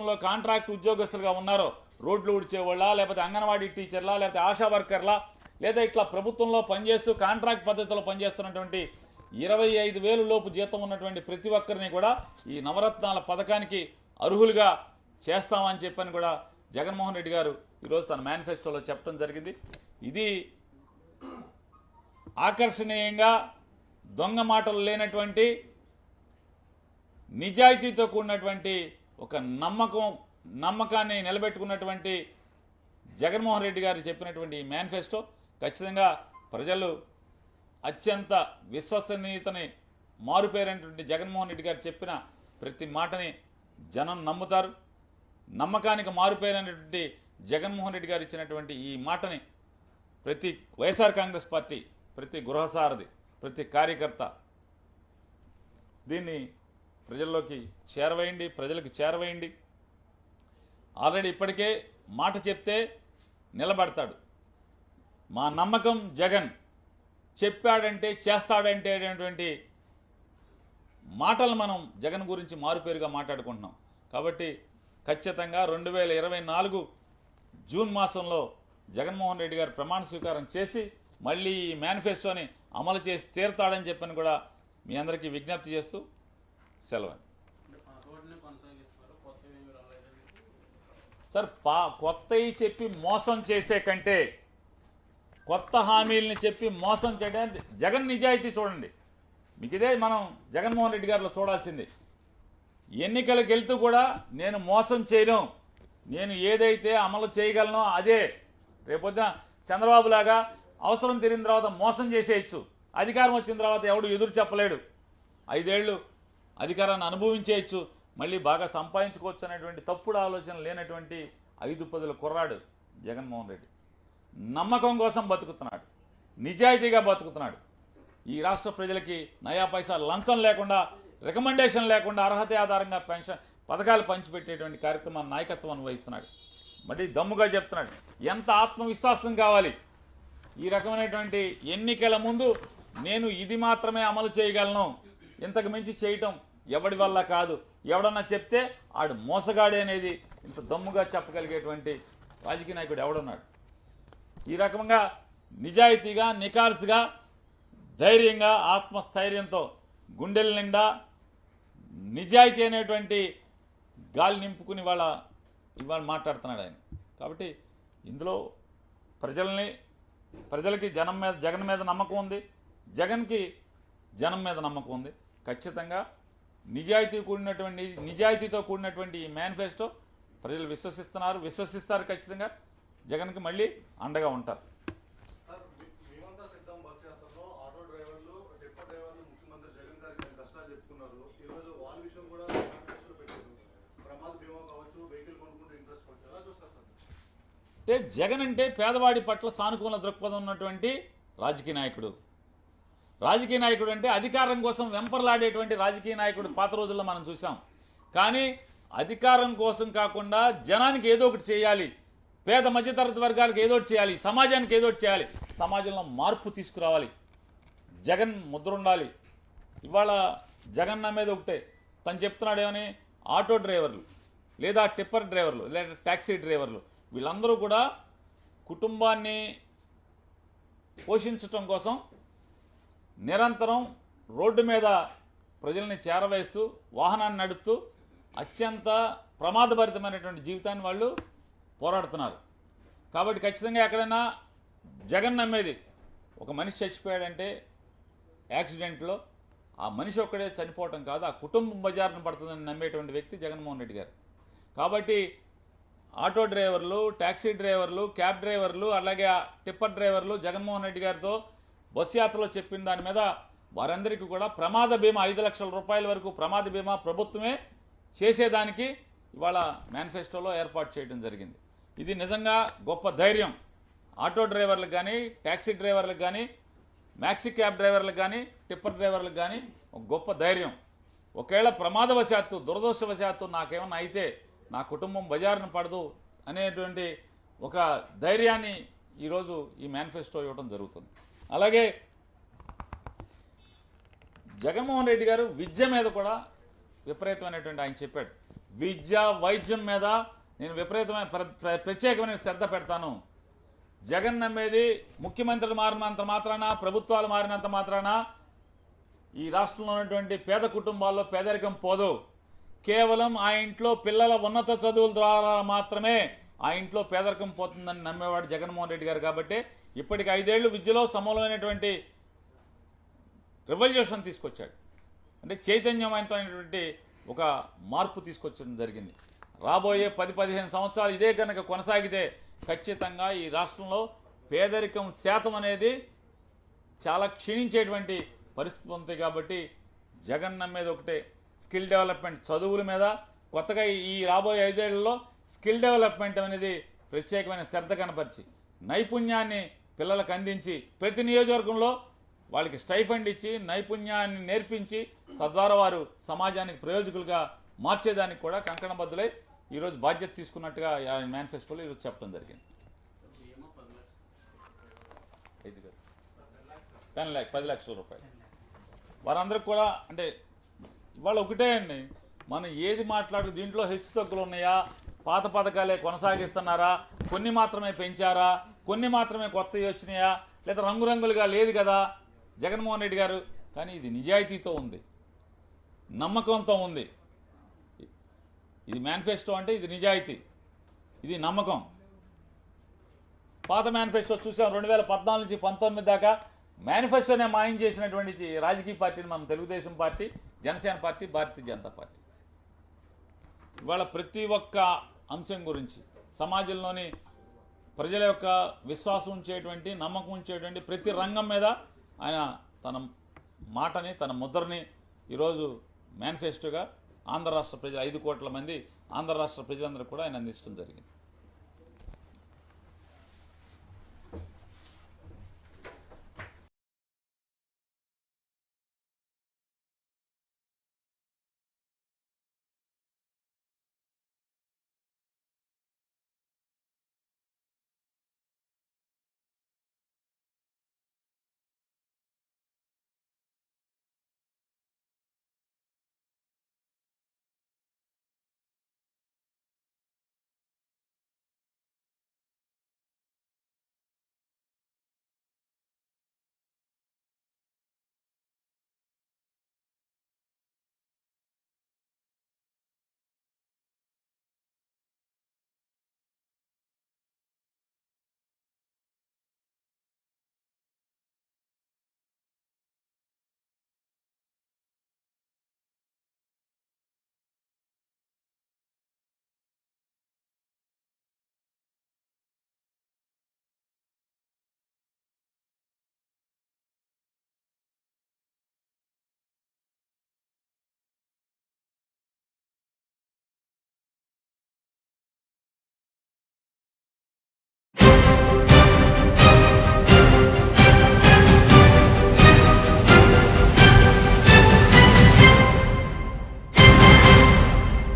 ప్రభుత్వంలో కాంట్రాక్ట్ ఉద్యోగస్తులుగా ఉన్నారో, రోడ్లు ఊడ్చేవాళ్ళ, లేకపోతే అంగన్వాడీ టీచర్లా, లేకపోతే ఆశా వర్కర్లా, లేదా ఇట్లా ప్రభుత్వంలో పనిచేస్తూ కాంట్రాక్ట్ పద్ధతిలో పనిచేస్తున్నటువంటి 25,000 లోపు జీతం ఉన్నటువంటి ప్రతి ఒక్కరిని కూడా ఈ నవరత్నాల పథకానికి అర్హులుగా చేస్తామని చెప్పని కూడా జగన్మోహన్ రెడ్డి గారు ఈరోజు తన మేనిఫెస్టోలో చెప్పడం జరిగింది. ఇది ఆకర్షణీయంగా దొంగ మాటలు లేనటువంటి నిజాయితీతో కూడినటువంటి ఒక నమ్మకాన్ని నిలబెట్టుకున్నటువంటి జగన్మోహన్ రెడ్డి గారు చెప్పినటువంటి ఈ మేనిఫెస్టో ఖచ్చితంగా ప్రజలు అత్యంత విశ్వసనీయతని మారుపేరైనటువంటి జగన్మోహన్ రెడ్డి గారు చెప్పిన ప్రతి మాటని జనం నమ్ముతారు. నమ్మకానికి మారుపేరైనటువంటి జగన్మోహన్ రెడ్డి గారు ఇచ్చినటువంటి ఈ మాటని ప్రతి వైఎస్ఆర్ కాంగ్రెస్ పార్టీ, ప్రతి గృహసారథి, ప్రతి కార్యకర్త దీన్ని ప్రజల్లోకి చేరవేయండి, ప్రజలకు చేరవేయండి. ఆల్రెడీ ఇప్పటికే మాట చెప్తే నిలబడతాడు. మా నమ్మకం జగన్, చెప్పాడంటే చేస్తాడంటే అనేటువంటి మాటలు మనం జగన్ గురించి మారుపేరుగా మాట్లాడుకుంటున్నాం. కాబట్టి ఖచ్చితంగా 2024 జూన్ మాసంలో జగన్మోహన్ రెడ్డి గారు ప్రమాణ స్వీకారం చేసి మళ్ళీ ఈ మేనిఫెస్టోని అమలు చేసి తీరుతాడని చెప్పని కూడా మీ అందరికీ విజ్ఞప్తి చేస్తూ సెలవు. సార్, కొత్తవి చెప్పి మోసం చేసే కంటే కొత్త హామీలని చెప్పి మోసం చేయడానికి జగన్ నిజాయితీ చూడండి. మీకు ఇదే మనం జగన్మోహన్ రెడ్డి గారిలో చూడాల్సింది. ఎన్నికలకు వెళ్తూ కూడా నేను మోసం చేయను, నేను ఏదైతే అమలు చేయగలనో అదే. రేపొద్దున చంద్రబాబు లాగా అవసరం తీరిన తర్వాత మోసం చేసేయచ్చు, అధికారం వచ్చిన తర్వాత ఎవడు ఎదురు చెప్పలేడు, 5 ఏళ్ళు అధికారాన్ని అనుభవించేయచ్చు, మళ్ళీ బాగా సంపాదించుకోవచ్చు అనేటువంటి తప్పుడు ఆలోచన లేనటువంటి 5 కుర్రాడు జగన్మోహన్ రెడ్డి. నమ్మకం కోసం బతుకుతున్నాడు, నిజాయితీగా బతుకుతున్నాడు. ఈ రాష్ట్ర ప్రజలకి నయా పైసా లంచం లేకుండా, రికమెండేషన్ లేకుండా అర్హత ఆధారంగా పెన్షన్ పథకాలు పంచిపెట్టేటువంటి కార్యక్రమాన్ని నాయకత్వం వహిస్తున్నాడు. మరి దమ్ముగా చెప్తున్నాడు. ఎంత ఆత్మవిశ్వాసం కావాలి ఈ రకమైనటువంటి ఎన్నికల ముందు, నేను ఇది మాత్రమే అమలు చేయగలను, ఇంతకు మించి చేయటం ఎవడి వల్ల కాదు, ఎవడన్నా చెప్తే ఆడు మోసగాడే అనేది ఇంత దమ్ముగా చెప్పగలిగేటువంటి రాజకీయ నాయకుడు ఎవడున్నాడు? ఈ రకంగా నిజాయితీగా, నికార్సుగా, ధైర్యంగా, ఆత్మస్థైర్యంతో, గుండెల నిండా నిజాయితీ అనేటువంటి గాలి నింపుకుని ఇవాళ మాట్లాడుతున్నాడు ఆయన. కాబట్టి ఇందులో ప్రజలకి జగన్ మీద నమ్మకం ఉంది, జగన్కి జనం మీద నమ్మకం ఉంది. ఖచ్చితంగా నిజాయితీతో కూడినటువంటి ఈ మేనిఫెస్టో ప్రజలు విశ్వసిస్తారు. ఖచ్చితంగా జగన్కి మళ్ళీ అండగా ఉంటారు. అంటే జగన్ అంటే పేదవాడి పట్ల సానుకూల దృక్పథం ఉన్నటువంటి రాజకీయ నాయకుడు అంటే అధికారం కోసం వెంపర్లాడేటువంటి రాజకీయ నాయకుడు పాత రోజుల్లో మనం చూసాం. కానీ అధికారం కోసం కాకుండా జనానికి ఏదో ఒకటి చేయాలి, పేద మధ్యతరగతి వర్గాలకు ఏదో ఒకటి చేయాలి, సమాజానికి ఏదో ఒకటి చేయాలి, సమాజంలో మార్పు తీసుకురావాలి, జగన్ ముద్ర ఉండాలి. ఇవాళ జగన్ నమ్మేది ఒకటే, తను చెప్తున్నాడు ఏమని, ఆటో డ్రైవర్లు లేదా టిప్పర్ డ్రైవర్లు లేదా ట్యాక్సీ డ్రైవర్లు వీళ్ళందరూ కూడా కుటుంబాన్ని పోషించటం కోసం నిరంతరం రోడ్డు మీద ప్రజల్ని చేరవేస్తూ, వాహనాన్ని నడుపుతూ అత్యంత ప్రమాదభరితమైనటువంటి జీవితాన్ని వాళ్ళు పోరాడుతున్నారు. కాబట్టి ఖచ్చితంగా ఎక్కడైనా జగన్ నమ్మేది, ఒక మనిషి చచ్చిపోయాడంటే యాక్సిడెంట్లో ఆ మనిషి ఒక్కడే చనిపోవటం కాదు, ఆ కుటుంబం బజారును పడుతుందని నమ్మేటువంటి వ్యక్తి జగన్మోహన్ రెడ్డి గారు. కాబట్టి ఆటో డ్రైవర్లు, ట్యాక్సీ డ్రైవర్లు, క్యాబ్ డ్రైవర్లు, అలాగే టిప్పర్ డ్రైవర్లు జగన్మోహన్ రెడ్డి గారితో బస్సు యాత్రలో చెప్పిన దాని మీద వారందరికీ కూడా ప్రమాద బీమా 5 లక్షల రూపాయల వరకు ప్రమాద బీమా ప్రభుత్వమే చేసేదానికి ఇవాళ మేనిఫెస్టోలో ఏర్పాటు చేయడం జరిగింది. ఇది నిజంగా గొప్ప ధైర్యం. ఆటో డ్రైవర్లకు కానీ, ట్యాక్సీ డ్రైవర్లకు కానీ, మ్యాక్సీ క్యాబ్ డ్రైవర్లకు కానీ, టిప్పర్ డ్రైవర్లకు కానీ ఒక గొప్ప ధైర్యం. ఒకవేళ ప్రమాదవశాత్తు, దురదృష్టవశాత్తు నాకేమన్నా అయితే నా కుటుంబం బజారున పడదు అనేటువంటి ఒక ధైర్యాన్ని ఈరోజు ఈ మేనిఫెస్టో ఇవ్వడం జరుగుతుంది. అలాగే జగన్మోహన్ రెడ్డి గారు విద్య మీద కూడా విపరీతమైనటువంటి ఆయన చెప్పాడు. విద్య వైద్యం మీద నేను విపరీతమైన ప్రత్యేకమైన శ్రద్ధ పెడతాను. జగన్ నమ్మేది ముఖ్యమంత్రులు మారినంత మాత్రాన, ప్రభుత్వాలు మారినంత మాత్రాన ఈ రాష్ట్రంలో ఉన్నటువంటి పేద కుటుంబాల్లో పేదరికం పోదు. కేవలం ఆ ఇంట్లో పిల్లల ఉన్నత చదువుల ద్వారా మాత్రమే ఆ ఇంట్లో పేదరికం పోతుందని నమ్మేవాడు జగన్మోహన్ రెడ్డి గారు. కాబట్టి ఇప్పటికి 5 ఏళ్ళు విద్యలో సమూలమైనటువంటి రెవల్యూషన్ తీసుకొచ్చాడు. అంటే చైతన్యవంతమైనటువంటి ఒక మార్పు తీసుకొచ్చడం జరిగింది. రాబోయే 10-15 సంవత్సరాలు ఇదే కనుక కొనసాగితే ఖచ్చితంగా ఈ రాష్ట్రంలో పేదరికం శాతం అనేది చాలా క్షీణించేటువంటి పరిస్థితి ఉంది. కాబట్టి జగన్ నమ్మేది ఒకటే, స్కిల్ డెవలప్మెంట్. చదువుల మీద కొత్తగా ఈ రాబోయే 5 ఏళ్లలో స్కిల్ డెవలప్మెంట్ అనేది ప్రత్యేకమైన శ్రద్ధ కనపరిచి నైపుణ్యాన్ని పిల్లలకు అందించి ప్రతి నియోజకవర్గంలో వాళ్ళకి స్టైఫండ్ ఇచ్చి నైపుణ్యాన్ని నేర్పించి తద్వారా వారు సమాజానికి ప్రయోజకులుగా మార్చేదానికి కూడా కంకణబద్దులై ఈరోజు బాధ్యత తీసుకున్నట్టుగా మేనిఫెస్టోలో ఈరోజు చెప్పడం జరిగింది. 10 లక్షల రూపాయలు వారందరికి కూడా. అంటే ఇవాళ ఒకటే అండి, మనం ఏది మాట్లాడు దీంట్లో హెచ్చు తగ్గులు ఉన్నాయా, పాత పథకాలే కొనసాగిస్తున్నారా, కొన్ని మాత్రమే పెంచారా, కొన్ని మాత్రమే కొత్తవి వచ్చినాయా, లేదా రంగురంగులుగా లేదు కదా జగన్మోహన్ రెడ్డి గారు. కానీ ఇది నిజాయితీతో ఉంది, నమ్మకంతో ఉంది. ఇది మేనిఫెస్టో అంటే ఇది నిజాయితీ, ఇది నమ్మకం. పాత మేనిఫెస్టో చూసాం 2014 నుంచి 19 దాకా మేనిఫెస్టోనే మాయం చేసినటువంటి రాజకీయ పార్టీని మనం Telugu Desam party, Janasena party, Bharatiya Janata party. ఇవాళ ప్రతి ఒక్క అంశం గురించి సమాజంలోని ప్రజల యొక్క విశ్వాసం ఉంచేటువంటి, నమ్మకం ఉంచేటువంటి ప్రతి రంగం మీద ఆయన తన మాటని, తన ముద్రని ఈరోజు మేనిఫెస్టోగా ఆంధ్ర రాష్ట్ర ప్రజలు 5 కోట్ల మంది ఆంధ్ర రాష్ట్ర ప్రజలందరూ కూడా ఆయన అందించడం జరిగింది.